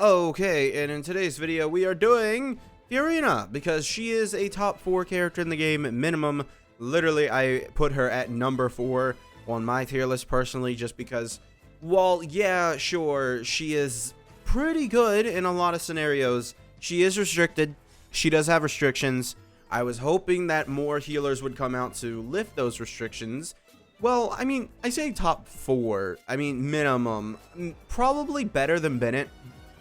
Okay, and in today's video we are doing Furina because she is a top 4 character in the game minimum. Literally, I put her at number 4 on my tier list personally, just because, well, yeah, sure, she is pretty good in a lot of scenarios. She is restricted. She does have restrictions. I was hoping that more healers would come out to lift those restrictions. Well, I mean, I say top 4. I mean, minimum. Probably better than Bennett.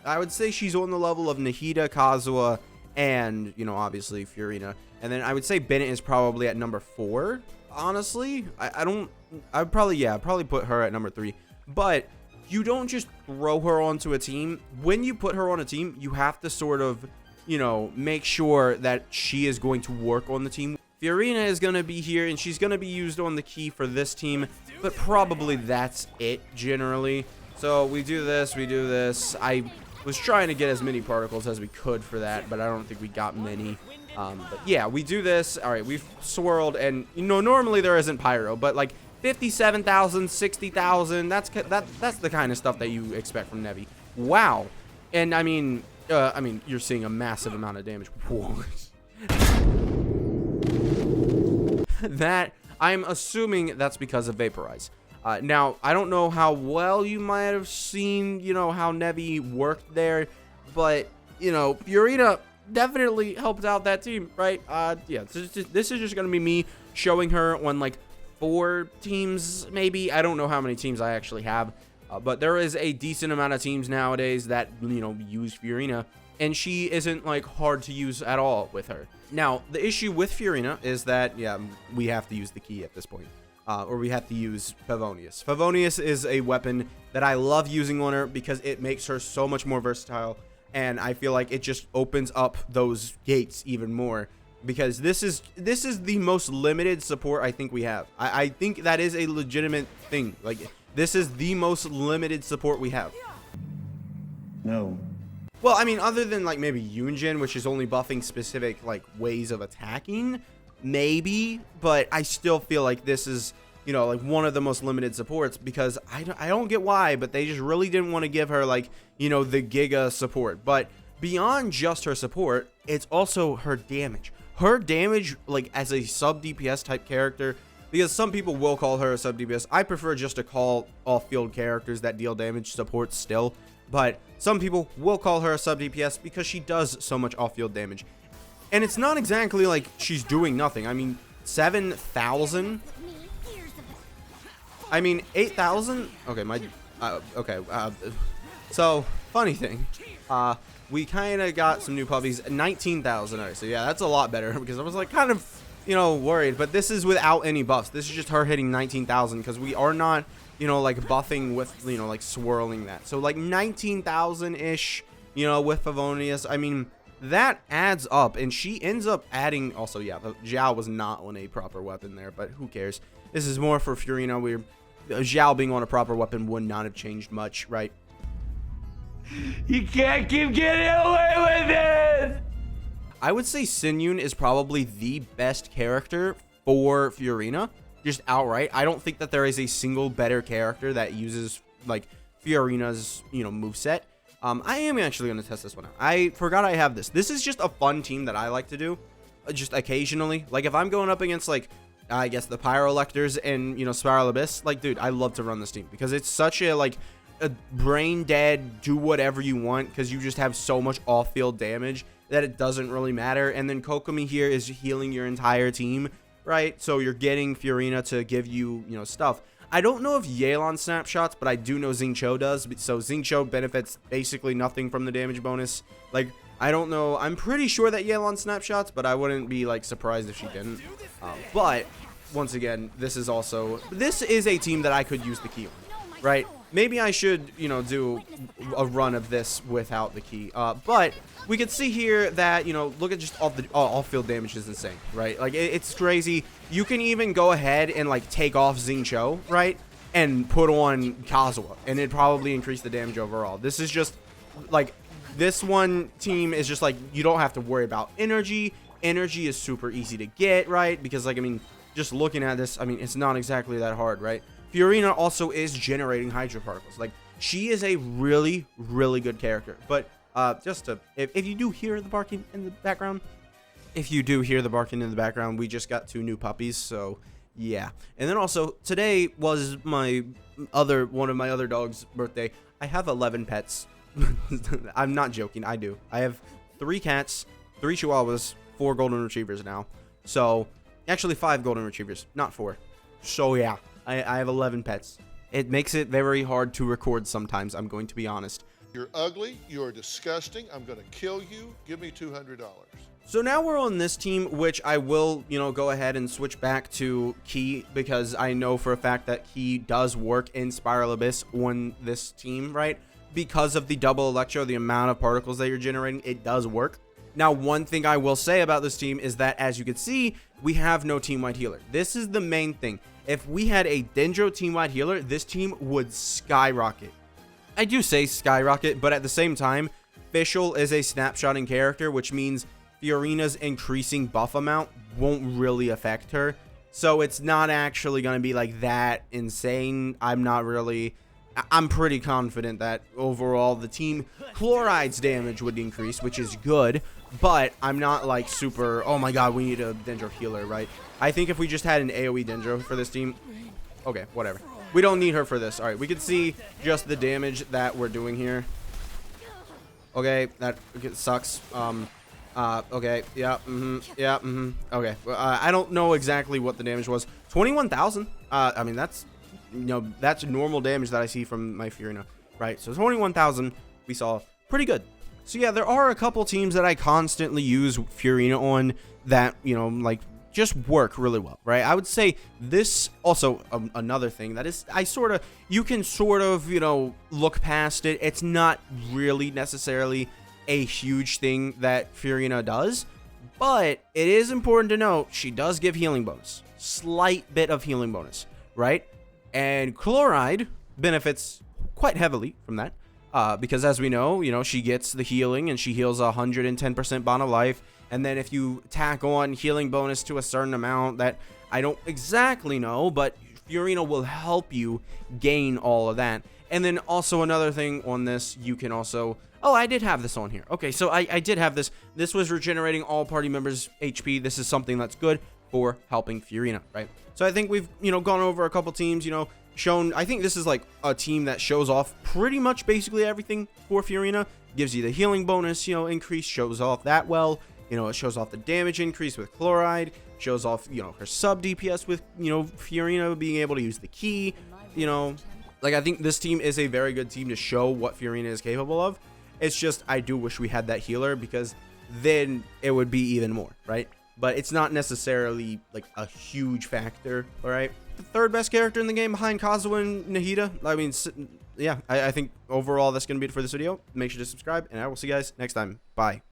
I would say she's on the level of Nahida, Kazuha, and, you know, obviously Furina. And then I would say Bennett is probably at number 4. Honestly, I'd probably put her at number 3. But you don't just throw her onto a team. When you put her on a team, you have to sort of, you know, make sure that she is going to work on the team. Furina is going to be here, and she's going to be used on the key for this team, but probably that's it generally. So we do this. I was trying to get as many particles as we could for that, but I don't think we got many. But yeah, we do this. All right, we've swirled, and, you know, normally there isn't pyro, but like 57,000, 60,000, that's the kind of stuff that you expect from Nevi. Wow. And I mean, you're seeing a massive amount of damage. Whoa. That, I'm assuming that's because of Vaporize. Now, I don't know how well you might have seen, you know, how Nevi worked there, but, you know, Furina definitely helped out that team, right? Yeah, this is just going to be me showing her on, like, 4 teams, maybe. I don't know how many teams I actually have, but there is a decent amount of teams nowadays that, you know, use Furina, and she isn't, like, hard to use at all with her. Now, the issue with Furina is that, yeah, we have to use the key at this point. Or we have to use Favonius. Favonius is a weapon that I love using on her because it makes her so much more versatile, and I feel like it just opens up those gates even more, because this is the most limited support I think we have. I think that is a legitimate thing. Like, this is the most limited support we have. No. Well, I mean, other than, like, maybe Yunjin, which is only buffing specific, like, ways of attacking, maybe, but I still feel like this is, you know, like, one of the most limited supports, because I don't get why, but they just really didn't want to give her, like, you know, the Giga support. But beyond just her support, it's also her damage. Her damage, like, as a sub DPS type character, because some people will call her a sub DPS. I prefer just to call off-field characters that deal damage support still. But some people will call her a sub DPS because she does so much off-field damage. And it's not exactly like she's doing nothing. I mean, 7,000? I mean, 8,000? Okay, so, funny thing. We kind of got some new puppies. 19,000. Alright, so yeah, that's a lot better, because I was, like, kind of, you know, worried. But this is without any buffs. This is just her hitting 19,000, because we are not, you know, like, buffing with, you know, like, swirling that. So, like, 19,000-ish, you know, with Favonius. I mean, that adds up, and she ends up adding, also, yeah, Zhao was not on a proper weapon there, but who cares? This is more for Furina. Zhao being on a proper weapon would not have changed much, right? You can't keep getting away with it! I would say Sinyun is probably the best character for Furina, just outright. I don't think that there is a single better character that uses, like, Furina's, you know, moveset. I am actually going to test this one out. I forgot I have this. This is just a fun team that I like to do, just occasionally. Like, if I'm going up against, like, I guess the Pyrolectors and, you know, Spiral Abyss, like, dude, I love to run this team, because it's such a, like, a brain dead, do whatever you want, because you just have so much off-field damage that it doesn't really matter. And then Kokomi here is healing your entire team, right? So you're getting Furina to give you, you know, stuff. I don't know if Yelan snapshots, but I do know Xingqiu does. So Xingqiu benefits basically nothing from the damage bonus. Like, I don't know. I'm pretty sure that Yelan snapshots, but I wouldn't be, like, surprised if she didn't. But once again, this is a team that I could use the key on, right? Maybe I should, you know, do a run of this without the key. But we can see here that, you know, look at just all the off-field damage is insane, right? Like, it's crazy. You can even go ahead and, like, take off Xingqiu, right? And put on Kazuha, and it'd probably increase the damage overall. This is just, like, this one team is just, like, you don't have to worry about energy. Energy is super easy to get, right? Because, like, I mean, just looking at this, I mean, it's not exactly that hard, right? Furina also is generating hydro particles. Like, She is a really, really good character. But if you do hear the barking in the background, we just got 2 new puppies, so yeah. And then also today was one of my other dog's birthday. I have 11 pets. I'm not joking. I do. I have 3 cats, 3 chihuahuas, 4 golden retrievers now. So actually 5 golden retrievers, not 4. So yeah, I have 11 pets. It makes it very hard to record sometimes, I'm going to be honest. You're ugly, you're disgusting, I'm gonna kill you, give me $200. So now we're on this team, which I will, go ahead and switch back to Key, because I know for a fact that Key does work in Spiral Abyss on this team, right? Because of the double electro, the amount of particles that you're generating, it does work. Now, one thing I will say about this team is that, as you can see, we have no team-wide healer. This is the main thing. If we had a Dendro team-wide healer, this team would skyrocket. I do say skyrocket, but at the same time, Fischl is a snapshotting character, which means Furina's increasing buff amount won't really affect her. So it's not actually going to be like that insane. I'm pretty confident that overall the team Chloride's damage would increase, which is good. But I'm not like super, oh my god, we need a Dendro healer, right? I think if we just had an AoE Dendro for this team, okay, whatever. We don't need her for this. All right, we can see just the damage that we're doing here. Okay, that sucks. Okay, yeah, okay. I don't know exactly what the damage was. 21,000. I mean, that's that's normal damage that I see from my Furina, right? So 21,000 we saw, pretty good. So yeah, there are a couple teams that I constantly use Furina on that, like just work really well, right? I would say this also another thing that is, you can sort of, look past it. It's not really necessarily a huge thing that Furina does, but it is important to note she does give healing bonus, slight bit of healing bonus, right? And Chloride benefits quite heavily from that, because as we know, she gets the healing and she heals 110% bond of life. And then if you tack on healing bonus to a certain amount that I don't exactly know, but Furina will help you gain all of that. And then also another thing on this, you can also, oh, I did have this on here. Okay, so I did have this. This was regenerating all party members' HP. This is something that's good for helping Furina, right? So I think we've, gone over a couple teams, shown, I think this is like a team that shows off pretty much basically everything for Furina. Gives you the healing bonus, increase, shows off that well. It shows off the damage increase with Chloride, shows off, her sub DPS with, Furina being able to use the key, like I think this team is a very good team to show what Furina is capable of. It's just, I do wish we had that healer, because then it would be even more, right? But it's not necessarily like a huge factor, all right? The 3rd best character in the game behind Kazuha and Nahida. I mean, yeah, I think overall that's going to be it for this video. Make sure to subscribe, and I will see you guys next time. Bye.